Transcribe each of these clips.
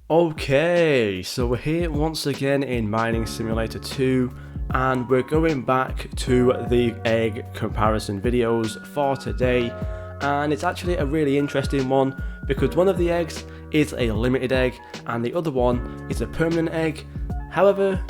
Okay, so we're here once again in Mining Simulator 2 and we're going back to the egg comparison videos for today, and it's actually a really interesting one because one of the eggs is a limited egg and the other one is a permanent egg. However,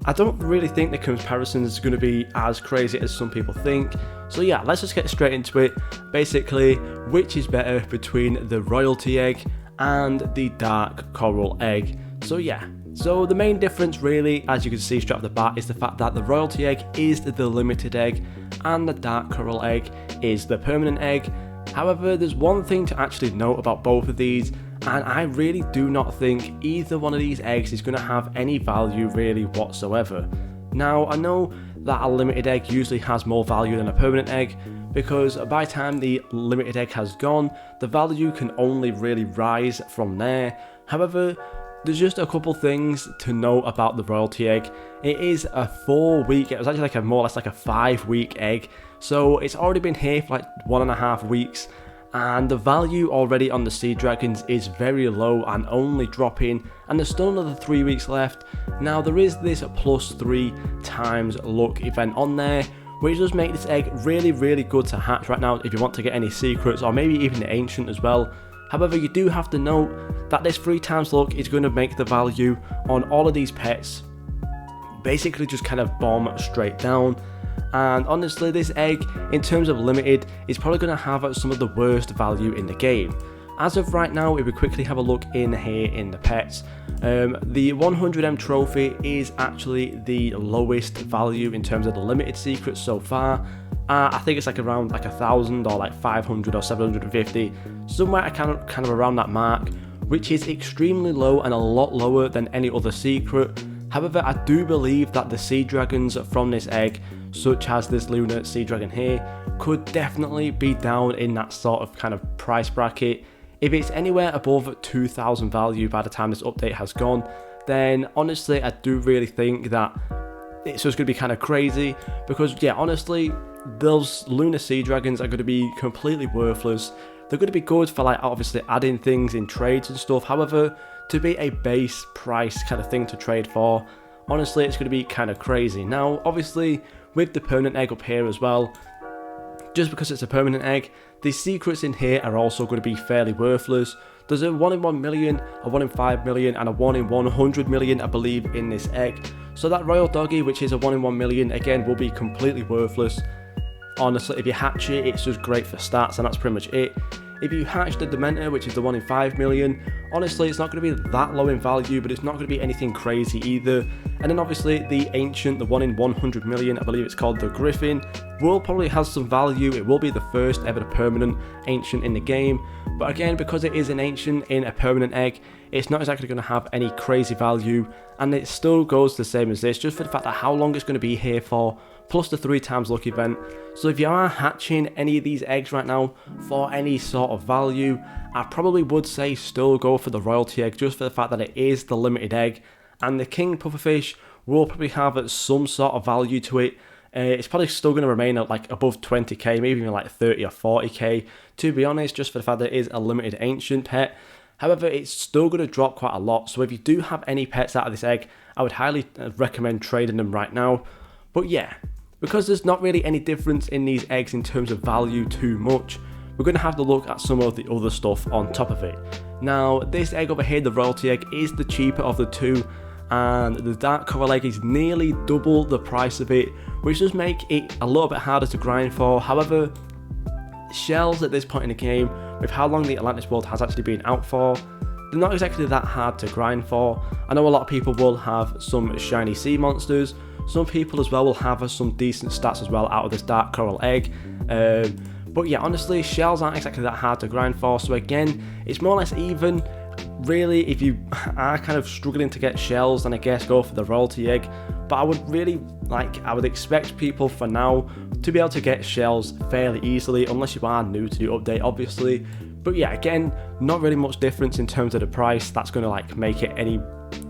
I don't really think the comparison is going to be as crazy as some people think. So yeah, let's just get straight into it. Basically, which is better between the royalty egg and the dark coral egg. So yeah, so the main difference really, as you can see straight off the bat, is the fact that the royalty egg is the limited egg and the dark coral egg is the permanent egg. However, there's one thing to actually note about both of these, and I really do not think either one of these eggs is going to have any value really whatsoever. Now, I know that a limited egg usually has more value than a permanent egg, because by the time the limited egg has gone, the value can only really rise from there. However, there's just a couple things to note about the royalty egg. It is a 4-week, it was actually like more or less like a 5-week egg, so it's already been here for like 1.5 weeks, and the value already on the sea dragons is very low and only dropping, and there's still another 3 weeks left. Now there is this +3 times luck event on there, which does make this egg really good to hatch right now if you want to get any secrets, or maybe even the ancient as well. However, you do have to note that this 3 times luck is going to make the value on all of these pets basically just kind of bomb straight down. And honestly, this egg, in terms of limited, is probably going to have some of the worst value in the game. As of right now, if we quickly have a look in here in the pets, the 100M trophy is actually the lowest value in terms of the limited secrets so far. I think it's like around like 1,000 or like 500 or 750, somewhere kind of around that mark, which is extremely low and a lot lower than any other secret. However, I do believe that the sea dragons from this egg, such as this lunar sea dragon here, could definitely be down in that sort of kind of price bracket. If it's anywhere above 2,000 value by the time this update has gone, then honestly I do really think that it's just going to be kind of crazy, because yeah, honestly, those lunar sea dragons are going to be completely worthless. They're going to be good for like obviously adding things in trades and stuff. However, to be a base price kind of thing to trade for, honestly it's going to be kind of crazy. Now obviously with the permanent egg up here as well, just because it's a permanent egg, the secrets in here are also going to be fairly worthless. There's a 1 in 1 million, a 1 in 5 million and a 1 in 100 million I believe in this egg. So that royal doggy, which is a 1 in 1 million, again will be completely worthless. Honestly, if you hatch it, it's just great for stats and that's pretty much it. If you hatch the Dementor, which is the 1 in 5 million, honestly it's not going to be that low in value, but it's not going to be anything crazy either. And then obviously the Ancient, the 1 in 100 million, I believe it's called the Griffin, will probably have some value. It will be the first ever permanent Ancient in the game, but again, because it is an Ancient in a permanent egg, it's not exactly going to have any crazy value, and it still goes the same as this, just for the fact that how long it's going to be here for, plus the 3 times luck event. So if you are hatching any of these eggs right now for any sort of value, I probably would say still go for the royalty egg, just for the fact that it is the limited egg, and the king pufferfish will probably have some sort of value to it. It's probably still going to remain at like above 20k, maybe even like 30 or 40k, to be honest, just for the fact that it is a limited ancient pet. However, it's still going to drop quite a lot, so if you do have any pets out of this egg, I would highly recommend trading them right now. But yeah, because there's not really any difference in these eggs in terms of value too much, we're going to have to look at some of the other stuff on top of it. Now, this egg over here, the royalty egg, is the cheaper of the two, and the dark coral egg is nearly double the price of it, which does make it a little bit harder to grind for. However, shells at this point in the game, with how long the Atlantis world has actually been out for, they're not exactly that hard to grind for. I know a lot of people will have some shiny sea monsters. Some people as well will have some decent stats as well out of this dark coral egg. But yeah, honestly, shells aren't exactly that hard to grind for. So again, it's more or less even. Really, if you are kind of struggling to get shells, then I guess go for the royalty egg. But I would expect people for now to be able to get shells fairly easily, unless you are new to the update, obviously. But yeah, again, not really much difference in terms of the price that's going to like make it any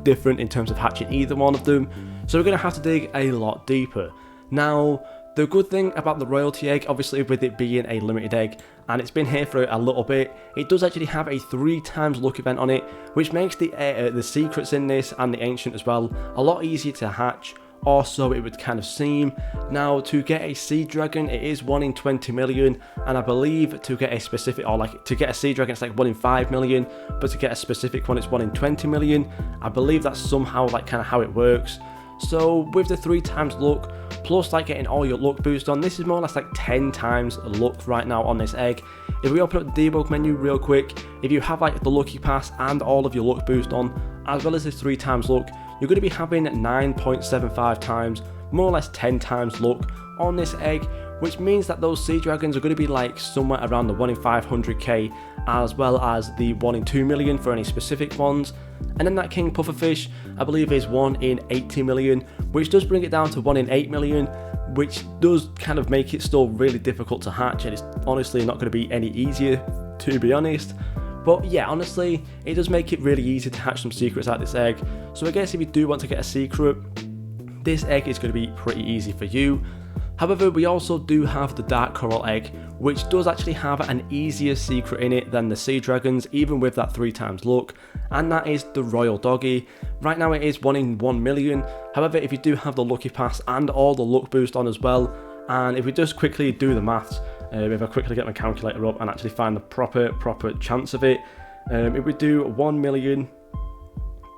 different in terms of hatching either one of them. So we're going to have to dig a lot deeper. Now, the good thing about the royalty egg, obviously with it being a limited egg and it's been here for a little bit. It does actually have a 3 times luck event on it, which makes the secrets in this and the ancient as well a lot easier to hatch, or so it would kind of seem. Now, to get a sea dragon, it is 1 in 20 million, and I believe to get a specific, or like to get a sea dragon, it's like 1 in 5 million, but to get a specific one, it's 1 in 20 million. I believe that's somehow like kind of how it works. So with the 3 times luck, plus like getting all your luck boost on, this is more or less like 10 times luck right now on this egg. If we open up the debug menu real quick, if you have like the lucky pass and all of your luck boost on, as well as this 3 times luck, you're going to be having 9.75 times, more or less 10 times luck on this egg, which means that those sea dragons are going to be like somewhere around the 1 in 500k, as well as the 1 in 2 million for any specific ones. And then that king pufferfish, I believe, is 1 in 80 million, which does bring it down to 1 in 8 million, which does kind of make it still really difficult to hatch, and it's honestly not going to be any easier, to be honest. But yeah, honestly, it does make it really easy to hatch some secrets out of this egg. So I guess if you do want to get a secret, this egg is going to be pretty easy for you. However, we also do have the dark coral egg, which does actually have an easier secret in it than the sea dragons, even with that 3 times luck, and that is the royal doggy. Right now it is 1 in 1 million. However, if you do have the lucky pass and all the luck boost on as well, and if we just quickly do the maths, if I quickly get my calculator up and actually find the proper chance of it, if we do 1 million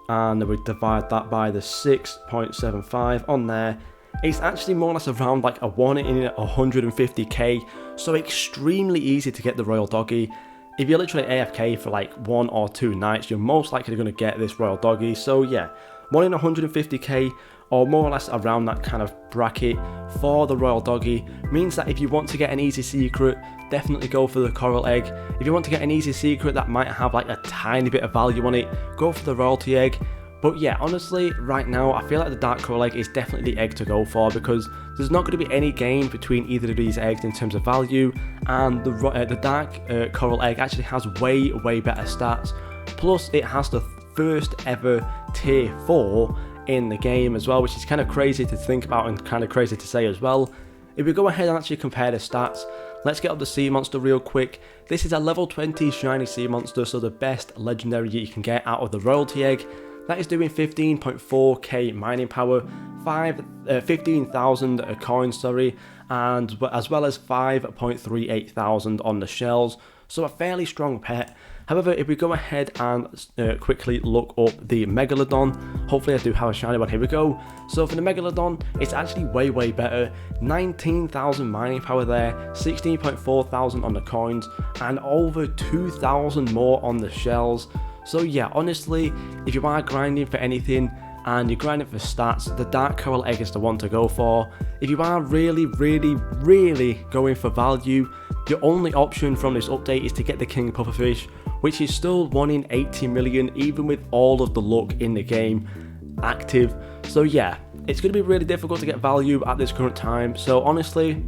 and we divide that by the 6.75 on there, it's actually more or less around like a 1 in 150k, so extremely easy to get the royal doggy. If you're literally AFK for like 1 or 2 nights, you're most likely going to get this royal doggy. So yeah, 1 in 150k, or more or less around that kind of bracket for the royal doggy, means that if you want to get an easy secret, definitely go for the coral egg. If you want to get an easy secret that might have like a tiny bit of value on it, go for the royalty egg. But yeah, honestly, right now, I feel like the dark coral egg is definitely the egg to go for, because there's not going to be any gain between either of these eggs in terms of value, and the dark coral egg actually has way better stats. Plus, it has the first ever tier 4 in the game as well, which is kind of crazy to think about and kind of crazy to say as well. If we go ahead and actually compare the stats, let's get up the sea monster real quick. This is a level 20 shiny sea monster, so the best legendary you can get out of the royalty egg. That is doing 15.4k mining power, 15,000 coins, and as well as 5.38 thousand on the shells. So a fairly strong pet. However, if we go ahead and quickly look up the Megalodon, hopefully I do have a shiny one, here we go. So for the Megalodon, it's actually way better. 19,000 mining power there, 16.4 thousand on the coins, and over 2,000 more on the shells. So yeah, honestly, if you are grinding for anything and you're grinding for stats, the dark coral egg is the one to go for. If you are really going for value, your only option from this update is to get the king pufferfish, which is still 1 in 80 million, even with all of the luck in the game active. So yeah, it's going to be really difficult to get value at this current time. So honestly,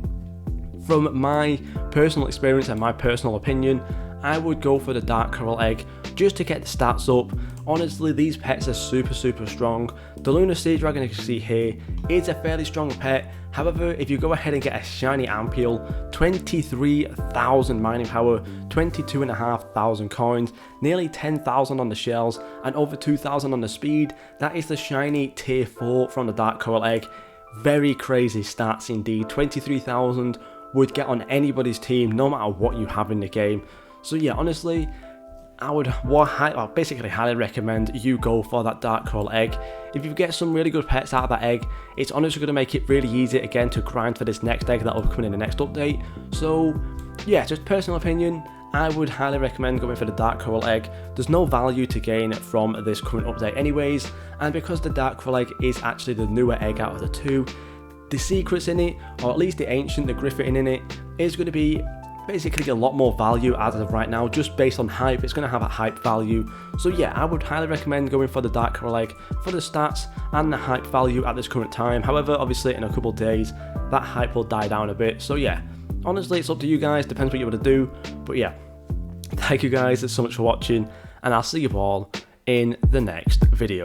from my personal experience and my personal opinion, I would go for the dark coral egg just to get the stats up. Honestly, these pets are super strong. The lunar sea dragon, you can see here, is a fairly strong pet. However, if you go ahead and get a shiny Ampiel, 23,000 mining power, 22,500 coins, nearly 10,000 on the shells, and over 2,000 on the speed, that is the shiny tier 4 from the dark coral egg. Very crazy stats indeed. 23,000 would get on anybody's team, no matter what you have in the game. So yeah, honestly, I would basically highly recommend you go for that dark coral egg. If you get some really good pets out of that egg, it's honestly going to make it really easy again to grind for this next egg that will come in the next update. So yeah, just personal opinion, I would highly recommend going for the dark coral egg. There's no value to gain from this current update anyways, and because the dark coral egg is actually the newer egg out of the two, the secrets in it, or at least the ancient, the Griffin in it, is going to be basically a lot more value as of right now, just based on hype. It's going to have a hype value. So yeah, I would highly recommend going for the dark coral egg for the stats and the hype value at this current time. However, obviously in a couple of days, that hype will die down a bit. So yeah, honestly, it's up to you guys, depends what you want to do. But yeah, thank you guys so much for watching, and I'll see you all in the next video.